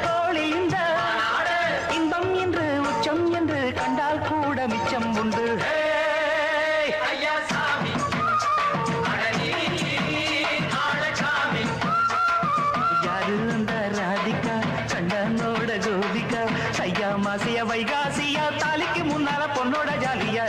தோழி இந்த இன்பம் என்று உச்சம் என்று கண்டால் கூட மிச்சம் உண்டு. யாரு அந்த ராதிகா கண்ணனோட கோபிகா சையா மாசியா வைகாசியா தாலிக்கு முன்னால பொண்ணோட ஜாலியா.